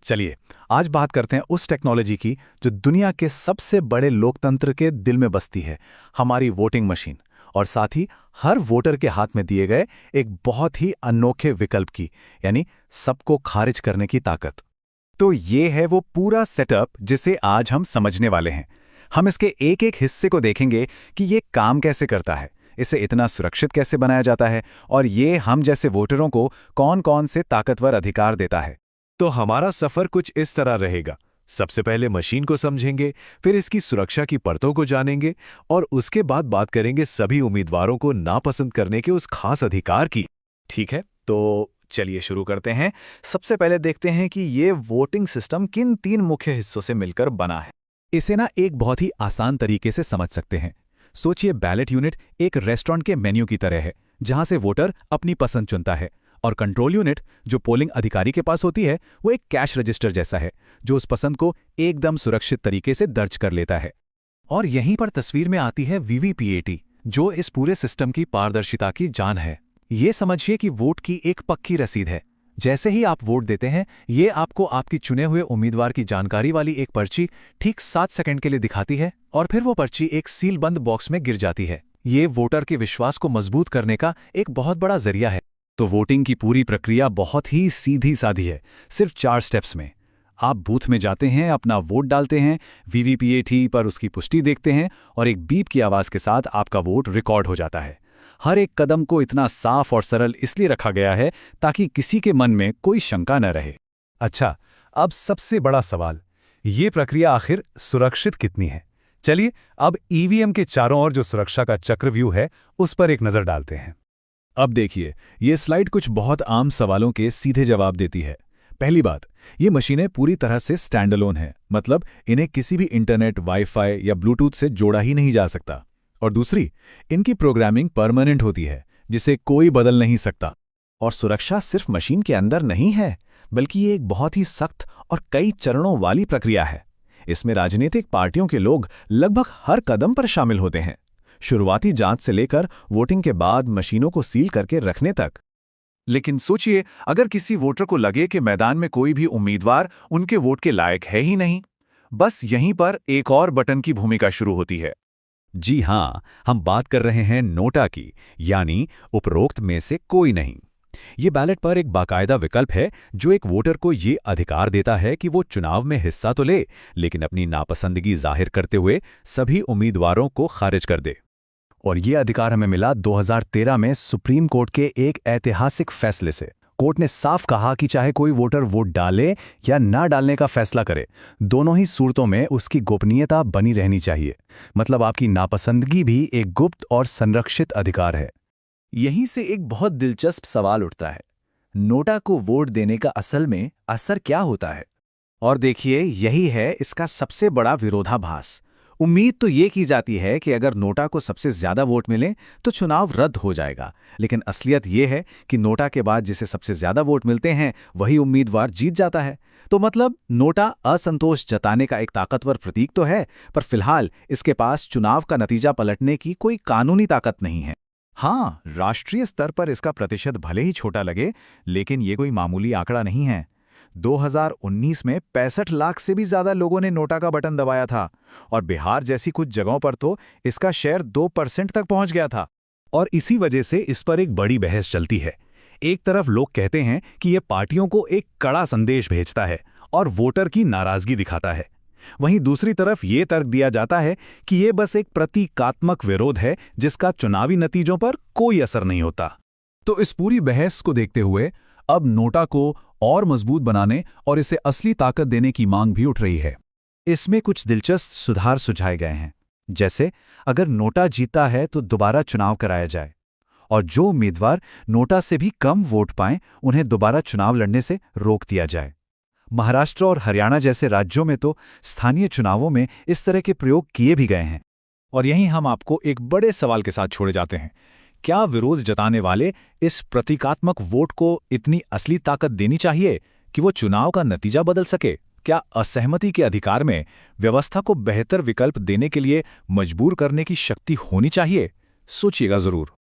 चलिए, आज बात करते हैं उस टेक्नोलॉजी की जो दुनिया के सबसे बड़े लोकतंत्र के दिल में बसती है, हमारी वोटिंग मशीन। और साथ ही हर वोटर के हाथ में दिए गए एक बहुत ही अनोखे विकल्प की, यानी सबको खारिज करने की ताकत। तो ये है वो पूरा सेटअप जिसे आज हम समझने वाले हैं। हम इसके एक एक हिस्से को देखेंगे कि ये काम कैसे करता है, इसे इतना सुरक्षित कैसे बनाया जाता है, और ये हम जैसे वोटरों को कौन-कौन से ताकतवर अधिकार देता है। तो हमारा सफर कुछ इस तरह रहेगा। सबसे पहले मशीन को समझेंगे, फिर इसकी सुरक्षा की परतों को जानेंगे और उसके बाद बात करेंगे सभी उम्मीदवारों को नापसंद करने के उस खास अधिकार की। ठीक है, तो चलिए शुरू करते हैं। सबसे पहले देखते हैं कि ये वोटिंग सिस्टम किन 3 मुख्य हिस्सों से मिलकर बना है। इसे ना एक बहुत ही आसान तरीके से समझ सकते हैं। सोचिए, बैलेट यूनिट एक रेस्टोरेंट के मेन्यू की तरह है, जहां से वोटर अपनी पसंद चुनता है। और कंट्रोल यूनिट जो पोलिंग अधिकारी के पास होती है, वो एक कैश रजिस्टर जैसा है, जो उस पसंद को एकदम सुरक्षित तरीके से दर्ज कर लेता है। और यहीं पर तस्वीर में आती है वीवीपीएटी, जो इस पूरे सिस्टम की पारदर्शिता की जान है। ये समझिए कि वोट की एक पक्की रसीद है। जैसे ही आप वोट देते हैं, ये आपको आपकी चुने हुए उम्मीदवार की जानकारी वाली एक पर्ची ठीक 7 सेकंड के लिए दिखाती है, और फिर वो पर्ची एक सीलबंद बॉक्स में गिर जाती है। ये वोटर के विश्वास को मजबूत करने का एक बहुत बड़ा जरिया है। तो वोटिंग की पूरी प्रक्रिया बहुत ही सीधी सादी है, सिर्फ 4 स्टेप्स में। आप बूथ में जाते हैं, अपना वोट डालते हैं, वीवीपीएटी पर उसकी पुष्टि देखते हैं, और एक बीप की आवाज़ के साथ आपका वोट रिकॉर्ड हो जाता है। हर एक कदम को इतना साफ और सरल इसलिए रखा गया है ताकि किसी के मन में कोई शंका न रहे। अच्छा, अब सबसे बड़ा सवाल, ये प्रक्रिया आखिर सुरक्षित कितनी है? चलिए अब ईवीएम के चारों ओर जो सुरक्षा का चक्रव्यूह है, उस पर एक नज़र डालते हैं। अब देखिए, ये स्लाइड कुछ बहुत आम सवालों के सीधे जवाब देती है। पहली बात, ये मशीनें पूरी तरह से स्टैंडअलोन हैं, मतलब इन्हें किसी भी इंटरनेट, वाईफाई या ब्लूटूथ से जोड़ा ही नहीं जा सकता। और दूसरी, इनकी प्रोग्रामिंग परमानेंट होती है, जिसे कोई बदल नहीं सकता। और सुरक्षा सिर्फ मशीन के अंदर नहीं है, बल्कि ये एक बहुत ही सख्त और कई चरणों वाली प्रक्रिया है। इसमें राजनीतिक पार्टियों के लोग लगभग हर कदम पर शामिल होते हैं, शुरुआती जांच से लेकर वोटिंग के बाद मशीनों को सील करके रखने तक। लेकिन सोचिए, अगर किसी वोटर को लगे कि मैदान में कोई भी उम्मीदवार उनके वोट के लायक है ही नहीं, बस यहीं पर एक और बटन की भूमिका शुरू होती है। जी हां, हम बात कर रहे हैं नोटा की, यानी उपरोक्त में से कोई नहीं। ये बैलेट पर एक बाकायदा विकल्प है जो एक वोटर को ये अधिकार देता है कि वो चुनाव में हिस्सा तो ले, लेकिन अपनी नापसंदगी जाहिर करते हुए सभी उम्मीदवारों को खारिज कर दे। और ये अधिकार हमें मिला 2013 में सुप्रीम कोर्ट के एक ऐतिहासिक फैसले से। कोर्ट ने साफ कहा कि चाहे कोई वोटर वोट डाले या ना डालने का फैसला करे, दोनों ही सूरतों में उसकी गोपनीयता बनी रहनी चाहिए। मतलब आपकी नापसंदगी भी एक गुप्त और संरक्षित अधिकार है। यहीं से एक बहुत दिलचस्प सवाल उठता है, नोटा को वोट देने का असल में असर क्या होता है? और देखिए, यही है इसका सबसे बड़ा विरोधाभास। उम्मीद तो ये की जाती है कि अगर नोटा को सबसे ज्यादा वोट मिले तो चुनाव रद्द हो जाएगा, लेकिन असलियत ये है कि नोटा के बाद जिसे सबसे ज्यादा वोट मिलते हैं, वही उम्मीदवार जीत जाता है। तो मतलब नोटा असंतोष जताने का एक ताकतवर प्रतीक तो है, पर फिलहाल इसके पास चुनाव का नतीजा पलटने की कोई कानूनी ताकत नहीं है। हाँ, राष्ट्रीय स्तर पर इसका प्रतिशत भले ही छोटा लगे, लेकिन ये कोई मामूली आंकड़ा नहीं है। 2019 में 65 लाख से भी ज्यादा लोगों ने नोटा का बटन दबाया था, और बिहार जैसी कुछ जगहों पर तो इसका शेयर 2% तक पहुंच गया था। और इसी वजह से इस पर एक बड़ी बहस चलती है। एक तरफ लोग कहते हैं कि यह पार्टियों को एक कड़ा संदेश भेजता है और वोटर की नाराजगी दिखाता है। वहीं दूसरी तरफ ये तर्क दिया जाता है कि यह बस एक प्रतीकात्मक विरोध है, जिसका चुनावी नतीजों पर कोई असर नहीं होता। तो इस पूरी बहस को देखते हुए अब नोटा को और मजबूत बनाने और इसे असली ताकत देने की मांग भी उठ रही है। इसमें कुछ दिलचस्प सुधार सुझाए गए हैं, जैसे अगर नोटा जीता है तो दोबारा चुनाव कराया जाए, और जो उम्मीदवार नोटा से भी कम वोट पाएं, उन्हें दोबारा चुनाव लड़ने से रोक दिया जाए। महाराष्ट्र और हरियाणा जैसे राज्यों में तो स्थानीय चुनावों में इस तरह के प्रयोग किए भी गए हैं। और यहीं हम आपको एक बड़े सवाल के साथ छोड़े जाते हैं, क्या विरोध जताने वाले इस प्रतीकात्मक वोट को इतनी असली ताकत देनी चाहिए कि वो चुनाव का नतीजा बदल सके? क्या असहमति के अधिकार में व्यवस्था को बेहतर विकल्प देने के लिए मजबूर करने की शक्ति होनी चाहिए? सोचिएगा जरूर।